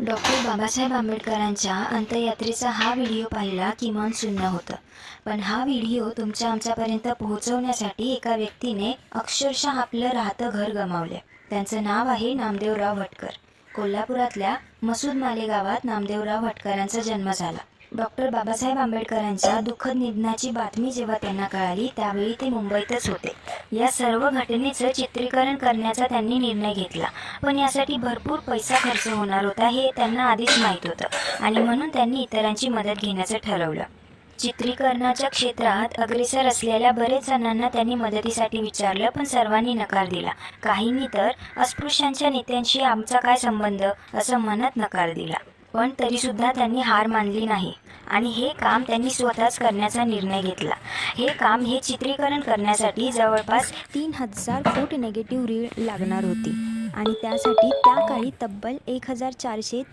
Doctor Babasaheb आंबेडकरांच्या अंत्ययात्रेचा हा video पाहिला की मन सुन्न होतं. पण हा व्हिडिओ आमच्यापर्यंत पोहोचवण्यासाठी एका व्यक्तीने अक्षरशः आपलं राहतं घर गमावलं. त्यांचं नाव आहे नामदेवराव भटकर. कोल्हापुरातल्या मसूद माले गावात नामदेवराव भटकरांचा जन्म झाला. डॉक्टर बाबासाहेब आंबेडकरांच्या दुःखद निधनाची बातमी जेव्हा त्यांना कळाली त्यावेळी ते मुंबईतच होते. या सर्व घटनेचं चित्रीकरण करण्याचा त्यांनी निर्णय घेतला, पण यासाठी भरपूर पैसा खर्च होणार होता हे त्यांना आधीच माहीत होतं आणि म्हणून त्यांनी इतरांची मदत घेण्याचं ठरवलं. चित्रीकरणाच्या क्षेत्रात अग्रेसर असलेल्या बरेच जणांना त्यांनी मदतीसाठी विचारलं, पण सर्वांनी नकार दिला. काहींनी तर अस्पृश्यांच्या नेत्यांशी आमचा काय संबंध असं म्हणत नकार दिला. पण तरीसुद्धा त्यांनी हार मानली नाही आणि हे काम त्यांनी स्वतःच करण्याचा निर्णय घेतला. हे चित्रीकरण करण्यासाठी जवळपास 3000 फूट निगेटिव्ह रीळ लागणार होती आणि त्यासाठी त्या काळी तब्बल 1400